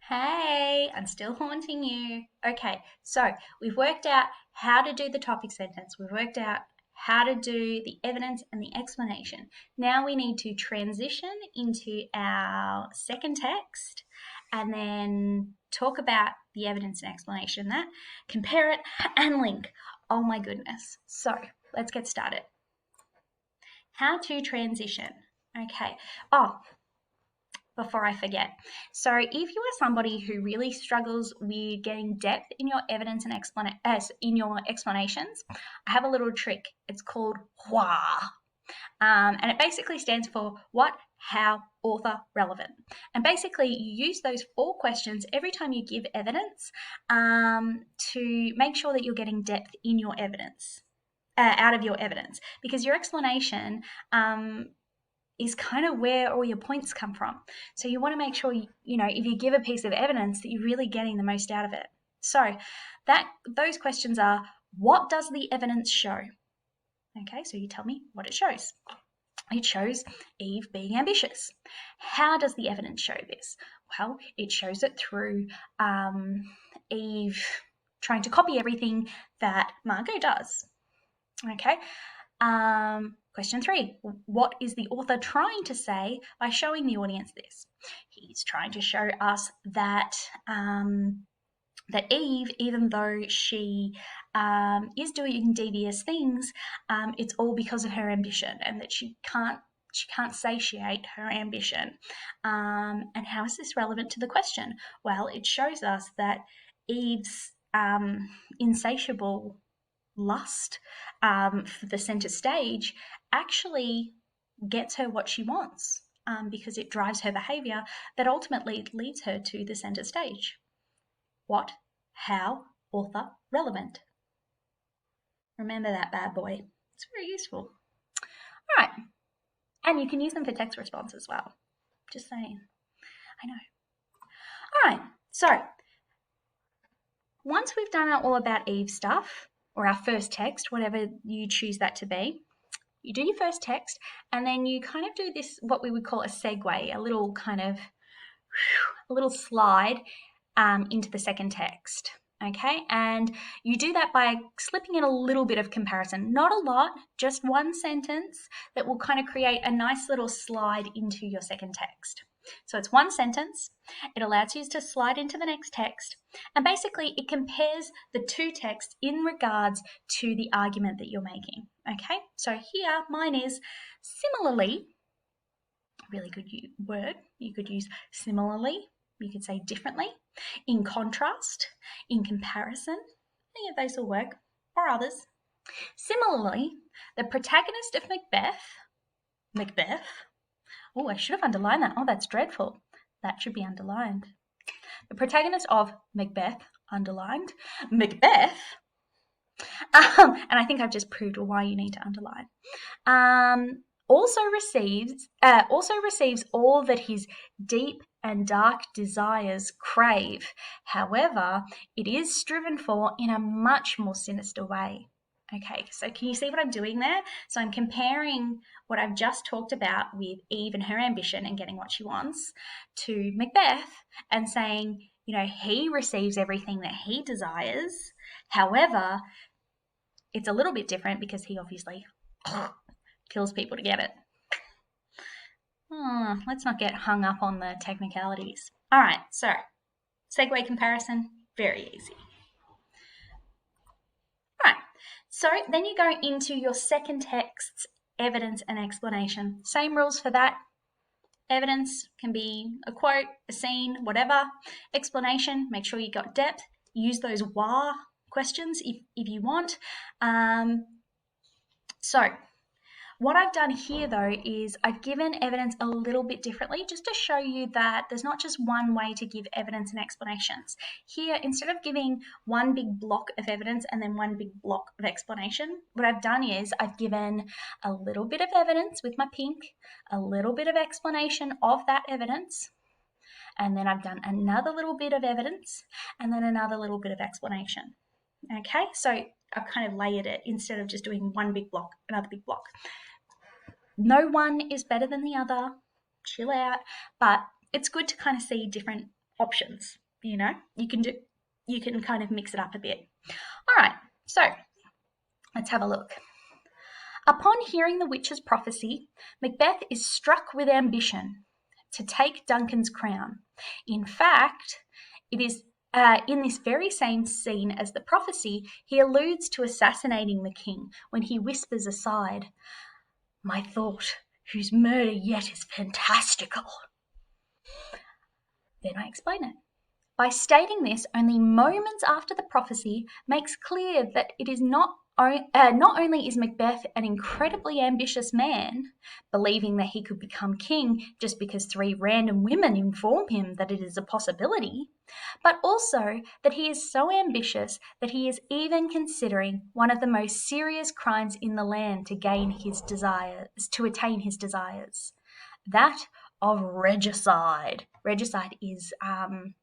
Hey, I'm still haunting you. Okay, so we've worked out how to do the topic sentence. We've worked out how to do the evidence and the explanation. Now we need to transition into our second text and then talk about the evidence and explanation, that compare it and link. Oh my goodness. So let's get started. How to transition. Okay. Before I forget. So if you are somebody who really struggles with getting depth in your evidence and in your explanations, I have a little trick. It's called WHA. And it basically stands for what, how, author, relevant. And basically you use those 4 questions every time you give evidence to make sure that you're getting depth in your evidence, out of your evidence, because your explanation is kind of where all your points come from. So you want to make sure, if you give a piece of evidence, that you're really getting the most out of it. So those questions are, what does the evidence show? Okay, so you tell me what it shows. It shows Eve being ambitious. How does the evidence show this? Well, it shows it through Eve trying to copy everything that Margot does. Okay. Question 3, what is the author trying to say by showing the audience this? He's trying to show us that that Eve, even though she is doing devious things, it's all because of her ambition, and that she can't satiate her ambition. And how is this relevant to the question? Well, it shows us that Eve's insatiable lust for the center stage actually gets her what she wants, because it drives her behavior that ultimately leads her to the center stage. What, how, author, relevant. Remember that bad boy. It's very useful. All right. And you can use them for text response as well. Just saying. I know. All right. So once we've done all about Eve stuff, or our first text, whatever you choose that to be, you do your first text, and then you kind of do this, what we would call a segue, a little slide into the second text. Okay, and you do that by slipping in a little bit of comparison, not a lot, just one sentence that will kind of create a nice little slide into your second text. So it's one sentence, it allows you to slide into the next text, and basically it compares the 2 texts in regards to the argument that you're making. Okay, so here mine is similarly, really good word. You could use similarly, you could say differently, in contrast, in comparison, any of those will work, or others. Similarly, the protagonist of Macbeth, oh, I should have underlined that. Oh, that's dreadful. That should be underlined. The protagonist of Macbeth, underlined, Macbeth, and I think I've just proved why you need to underline, also receives all that his deep and dark desires crave. However, it is striven for in a much more sinister way. Okay, so can you see what I'm doing there? So I'm comparing what I've just talked about with Eve and her ambition and getting what she wants to Macbeth, and saying, he receives everything that he desires. However, it's a little bit different because he obviously kills people to get it. Let's not get hung up on the technicalities. All right, so segue comparison, very easy. All right, so then you go into your second text's evidence and explanation. Same rules for that. Evidence can be a quote, a scene, whatever. Explanation, make sure you got depth. Use those why questions if you want. So what I've done here, though, is I've given evidence a little bit differently, just to show you that there's not just one way to give evidence and explanations. Here, instead of giving one big block of evidence and then one big block of explanation, what I've done is I've given a little bit of evidence with my pink, a little bit of explanation of that evidence, and then I've done another little bit of evidence, and then another little bit of explanation. Okay, so I've kind of layered it instead of just doing one big block, another big block. No one is better than the other, chill out, but it's good to kind of see different options. You can kind of mix it up a bit. All right, so let's have a look. Upon hearing the witch's prophecy, Macbeth is struck with ambition to take Duncan's crown. In fact, it is in this very same scene as the prophecy, he alludes to assassinating the king when he whispers aside, "My thought, whose murder yet is fantastical." Then I explain it. By stating this only moments after the prophecy makes clear that it is not only is Macbeth an incredibly ambitious man, believing that he could become king just because 3 random women inform him that it is a possibility, but also that he is so ambitious that he is even considering one of the most serious crimes in the land to attain his desires, that of regicide. Regicide is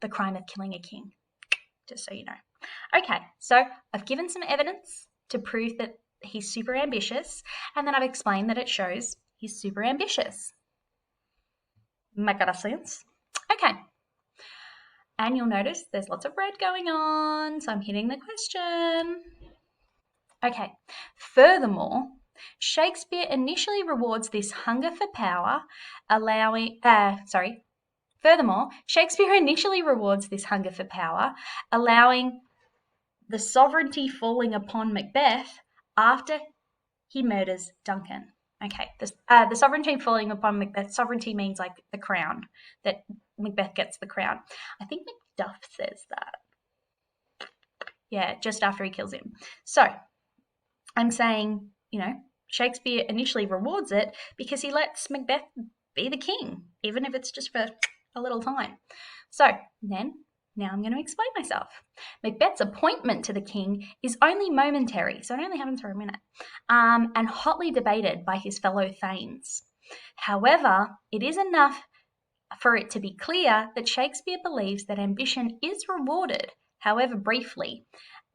the crime of killing a king, just so you know. Okay, so I've given some evidence to prove that he's super ambitious, and then I've explained that it shows he's super ambitious. Make that sense? Okay. And you'll notice there's lots of red going on, so I'm hitting the question. Okay. Furthermore, Shakespeare initially rewards this hunger for power, allowing the sovereignty falling upon Macbeth after he murders Duncan. Okay, the sovereignty falling upon Macbeth, sovereignty means like the crown, that Macbeth gets the crown. I think Macduff says that. Yeah, just after he kills him. So, I'm saying, Shakespeare initially rewards it because he lets Macbeth be the king, even if it's just for a little time. So, now I'm going to explain myself. Macbeth's appointment to the king is only momentary, so it only happens for a minute, and hotly debated by his fellow thanes. However, it is enough for it to be clear that Shakespeare believes that ambition is rewarded, however briefly,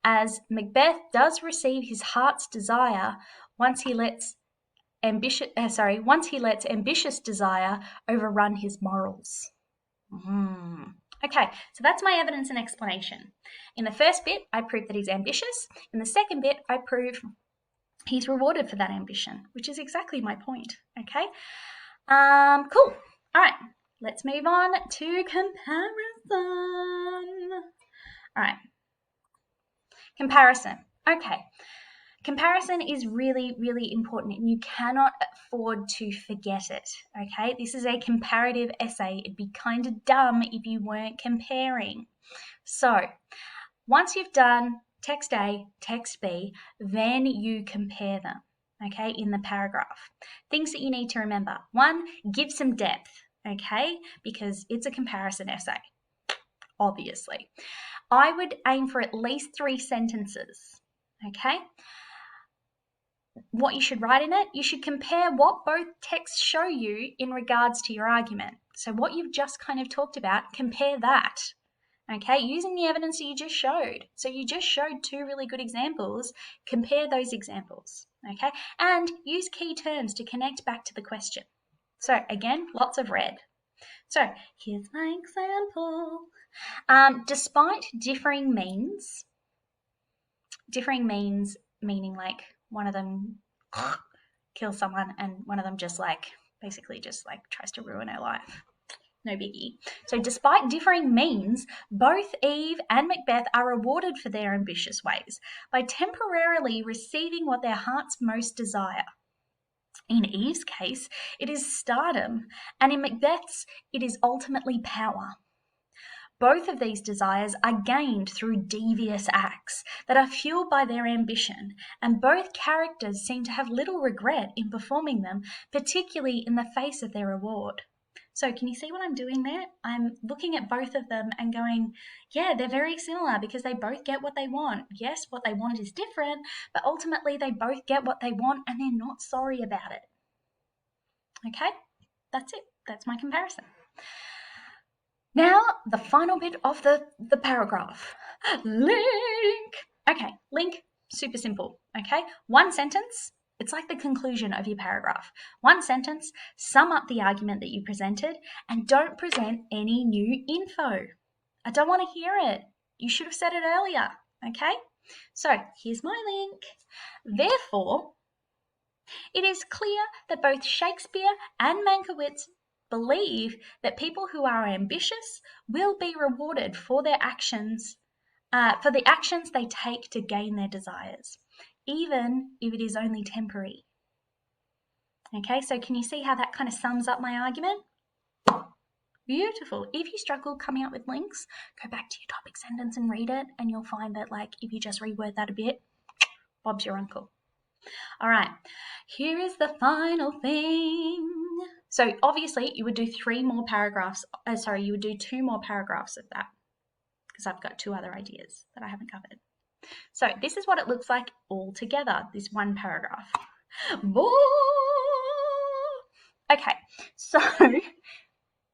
as Macbeth does receive his heart's desire once he lets ambitious desire overrun his morals. Okay, so that's my evidence and explanation. In the first bit, I prove that he's ambitious. In the second bit, I prove he's rewarded for that ambition, which is exactly my point, okay? Cool. All right, let's move on to comparison. All right, comparison. Okay, comparison is really, really important, and you cannot afford to forget it, okay? This is a comparative essay. It'd be kind of dumb if you weren't comparing. So, once you've done text A, text B, then you compare them, okay, in the paragraph. Things that you need to remember. 1, give some depth, okay, because it's a comparison essay, obviously. I would aim for at least 3 sentences, okay? What you should write in it, you should compare what both texts show you in regards to your argument. So what you've just kind of talked about, compare that, okay, using the evidence that you just showed. So you just showed 2 really good examples. Compare those examples, okay, and use key terms to connect back to the question. So again, lots of red. So here's my example. Despite differing means meaning like one of them kills someone and one of them just basically tries to ruin her life. No biggie. So despite differing means, both Eve and Macbeth are rewarded for their ambitious ways by temporarily receiving what their hearts most desire. In Eve's case, it is stardom, and in Macbeth's, it is ultimately power. Both of these desires are gained through devious acts that are fueled by their ambition, and both characters seem to have little regret in performing them, particularly in the face of their reward. So can you see what I'm doing there? I'm looking at both of them and going, yeah, they're very similar because they both get what they want. Yes, what they want is different, but ultimately they both get what they want and they're not sorry about it. Okay, that's it. That's my comparison. Now, the final bit of the paragraph. Link. Okay, link, super simple, okay? 1 sentence, it's like the conclusion of your paragraph. 1 sentence, sum up the argument that you presented, and don't present any new info, I don't want to hear it. You should have said it earlier, okay? So here's my link. Therefore, it is clear that both Shakespeare and Mankiewicz believe that people who are ambitious will be rewarded for their actions, for the actions they take to gain their desires, even if it is only temporary. Okay, so can you see how that kind of sums up my argument? Beautiful. If you struggle coming up with links, go back to your topic sentence and read it, and you'll find that, like, if you just reword that a bit, Bob's your uncle. All right, here is the final thing. So obviously you would do 2 more paragraphs of that, because I've got 2 other ideas that I haven't covered. So this is what it looks like all together, this one paragraph. Okay, so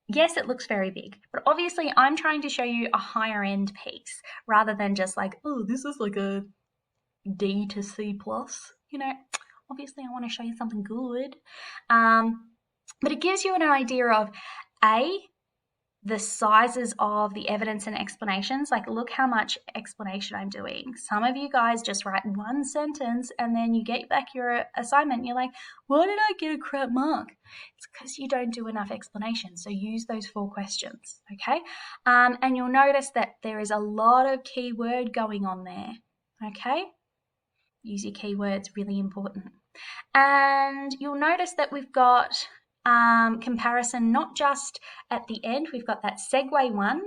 yes, it looks very big, but obviously I'm trying to show you a higher end piece rather than just like, oh, this is like a D to C+. You know, obviously I want to show you something good. But it gives you an idea of the sizes of the evidence and explanations. Like, look how much explanation I'm doing. Some of you guys just write 1 sentence and then you get back your assignment and you're like, why did I get a crap mark? It's because you don't do enough explanation. So use those 4 questions, okay? And you'll notice that there is a lot of keyword going on there, okay? Use your keywords, really important. And you'll notice that we've got comparison not just at the end. We've got that Segway one,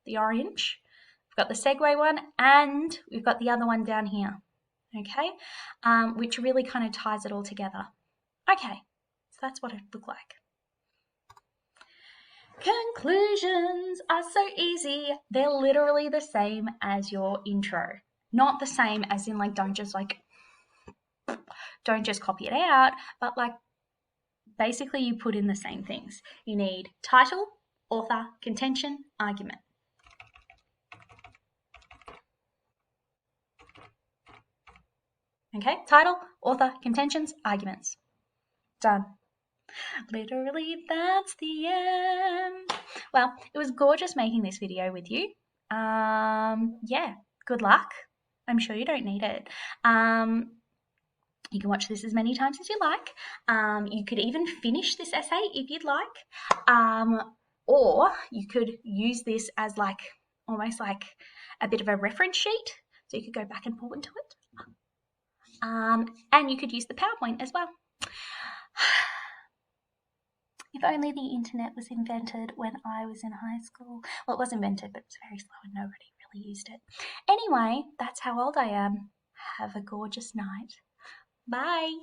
the orange. We've got the Segway one, and we've got the other one down here, okay, which really kind of ties it all together. Okay, so that's what it looked like. Conclusions are so easy. They're literally the same as your intro. Not the same as in, like, don't just copy it out, but like basically you put in the same things. You need title, author, contention, argument. Okay, title, author, contentions, arguments. Done. Literally, that's the end. Well, it was gorgeous making this video with you. Yeah, good luck. I'm sure you don't need it. You can watch this as many times as you like. You could even finish this essay if you'd like. Or you could use this as like almost like a bit of a reference sheet. So you could go back and forth into it. And you could use the PowerPoint as well. If only the internet was invented when I was in high school. Well, it was invented, but it was very slow and nobody really used it. Anyway, that's how old I am. Have a gorgeous night. Bye.